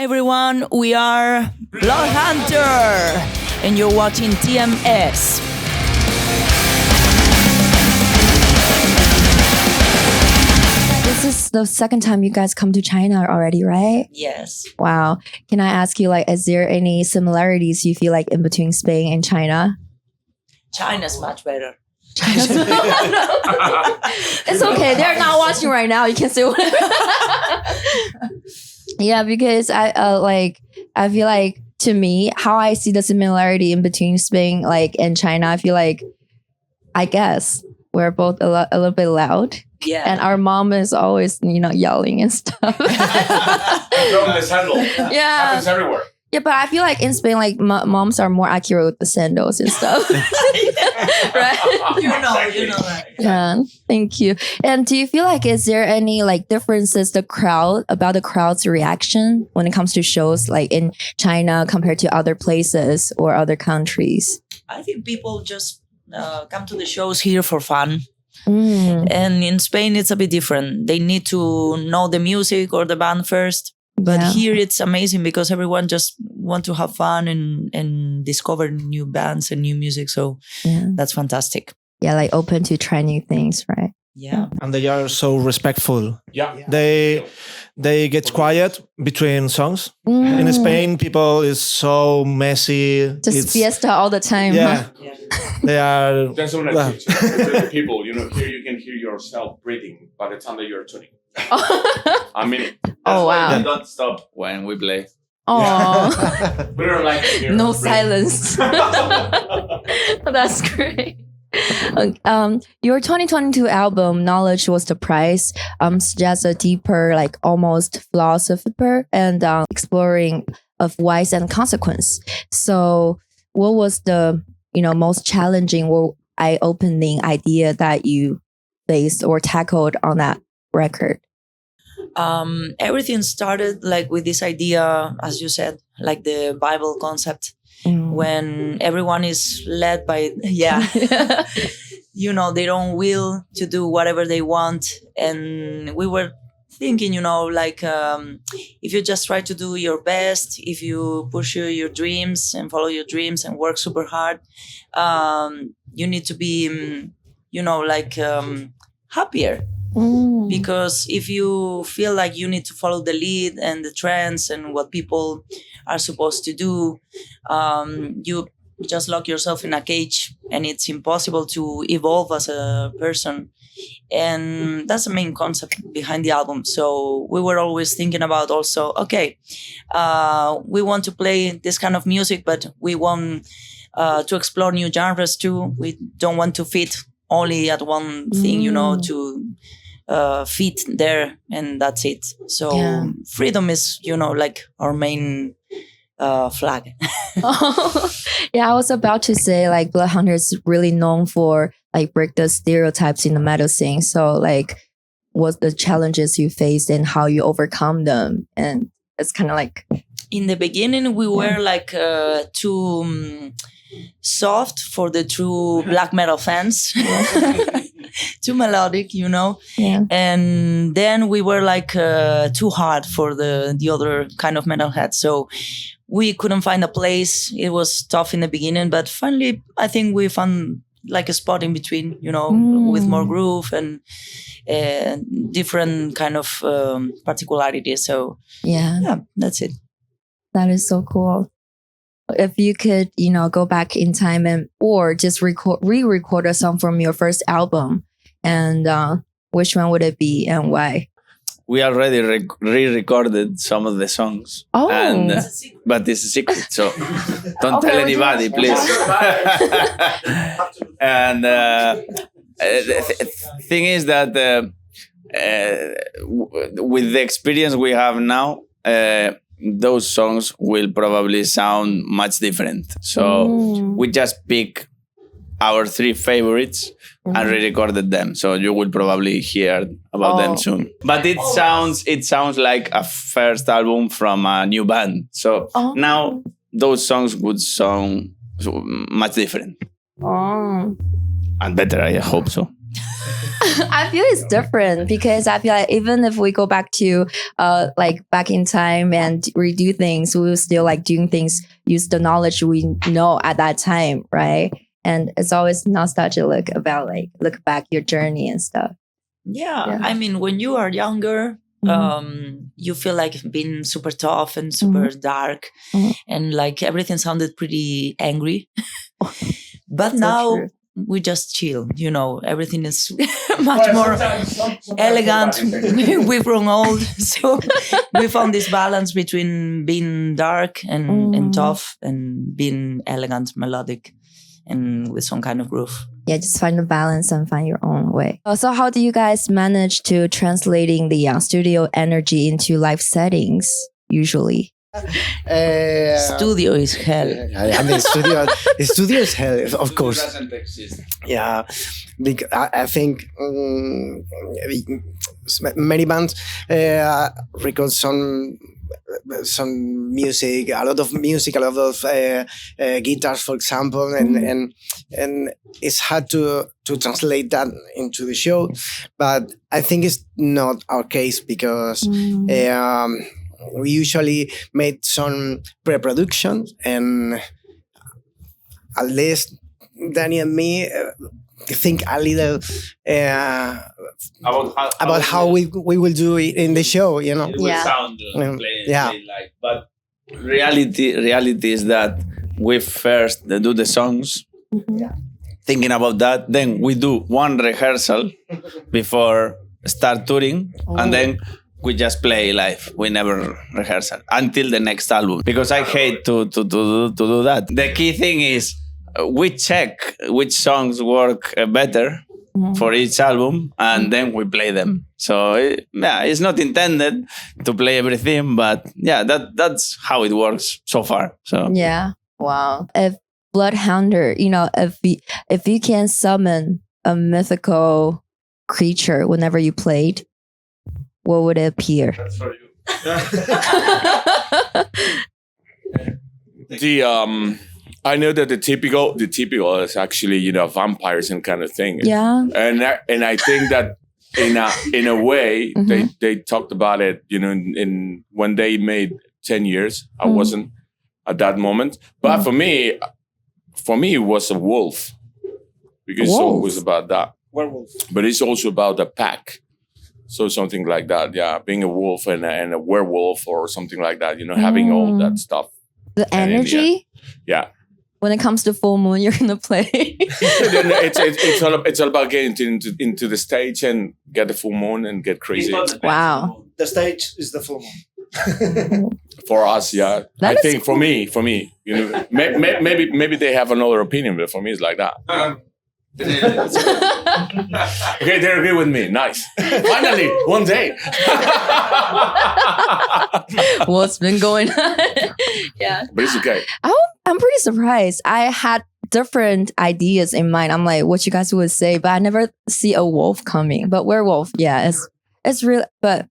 everyone, we are Bloodhunter, and you're watching TMS. This is the second time you guys come to China already, right? Yes. Wow. Can I ask you, is there any similarities you feel like in between Spain and China? China's much better. It's okay. They're not watching right now. You can say whatever. Yeah, because I feel like, to me, how I see the similarity in between Spain and China, I feel like, I guess we're both a little bit loud. Yeah. And our mom is always, yelling and stuff. Throwing the sandal. Yeah. Happens everywhere. Yeah, but I feel like in Spain, moms are more accurate with the sandals and stuff. Right? You know that. Yeah, thank you. And do you feel like, is there any differences about the crowd's reaction when it comes to shows in China compared to other places or other countries? I think people just come to the shows here for fun. Mm. And in Spain, it's a bit different. They need to know the music or the band first. But here it's amazing because everyone just want to have fun and discover new bands and new music. So that's fantastic. Yeah, open to try new things, right? Yeah. And they are so respectful. Yeah. They get quiet between songs. Mm. In Spain, people is so messy. Just fiesta all the time. Yeah. Huh? They are... There's so many the people, here you can hear yourself breathing by the time that you're tuning. I mean, Oh, wow. They don't stop when we play. Oh, we don't like to hear no breathing. silence. That's great. Your 2022 album, Knowledge Was the Price, suggests a deeper, almost philosopher and exploring of whys and consequence. So what was the, most challenging or eye-opening idea that you faced or tackled on that record? Everything started with this idea, as you said, the Bible concept. When everyone is led by, they don't will to do whatever they want. And we were thinking, if you just try to do your best, if you pursue your dreams and follow your dreams and work super hard, you need to be, happier. Because if you feel like you need to follow the lead and the trends and what people are supposed to do, you just lock yourself in a cage and it's impossible to evolve as a person. And that's the main concept behind the album. So we were always thinking about also, we want to play this kind of music, but we want to explore new genres too. We don't want to fit only at one thing, to fit there and that's it. So freedom is, our main flag. Yeah, I was about to say Bloodhunter is really known for break the stereotypes in the metal scene. So what's the challenges you faced and how you overcome them? And it's kind of in the beginning we were too soft for the true black metal fans. Too melodic, Yeah. And then we were too hard for the other kind of metalhead. So we couldn't find a place. It was tough in the beginning, but finally I think we found a spot in between, with more groove and different kind of particularities. So yeah, that's it. That is so cool. If you could, go back in time or just re-record a song from your first album, and which one would it be and why? We already re-recorded some of the songs. Oh. But it's a secret, so don't tell anybody, please. And the thing is that with the experience we have now, those songs will probably sound much different. So we just pick our 3 favorites and re-recorded them. So you will probably hear about them soon. But it sounds like a first album from a new band. So now those songs would sound much different. Oh. And better, I hope so. I feel it's different because I feel like even if we go back to like back in time and redo things, we will still like doing things, use the knowledge we know at that time, right? And it's always nostalgic about like look back your journey and stuff. Yeah. I mean, when you are younger, you feel like being super tough and super dark, and like everything sounded pretty angry. But now we just chill, you know, everything is much more elegant. We've grown old, so we found this balance between being dark and tough and being elegant, melodic, and with some kind of groove. Yeah, just find the balance and find your own way. So how do you guys manage to translating the studio energy into live settings usually? Studio is hell. I mean, the studio is hell, of course. Doesn't exist. Yeah, because I think many bands record some music, a lot of guitars, for example, and it's hard to translate that into the show. But I think it's not our case because we usually made some pre-production, and at least Dani and me think a little about how we will do it in the show, you know. It will sound play like, but reality is that we first do the songs, thinking about that, then we do one rehearsal before start touring, and then we just play live. We never rehearse until the next album, because I hate to do that. The key thing is we check which songs work better for each album, and then we play them. So it's not intended to play everything, but yeah, that's how it works so far. So yeah, wow. If Bloodhunter, you know, if you can summon a mythical creature whenever you played, what would it appear? That's for you. I know that the typical is actually, you know, vampires and kind of thing. Yeah. And I think that in a way they talked about it, you know, in when they made 10 years. I wasn't at that moment, but for me it was a wolf, because it's always about that werewolf. But it's also about the pack. So something like that, yeah, being a wolf and a werewolf or something like that, you know, having all that stuff. The energy? Yeah. When it comes to full moon, you're gonna play. Then it's all about getting into the stage and get the full moon and get crazy. Wow. The stage is the full moon. For us, yeah. I think for me, you know, maybe they have another opinion, but for me, it's like that. Okay, they agree with me. Nice. Finally, one day. What's been going on? Yeah. But it's okay. I'm pretty surprised. I had different ideas in mind. I'm like, what you guys would say, but I never see a wolf coming. But werewolf, yeah, it's real. But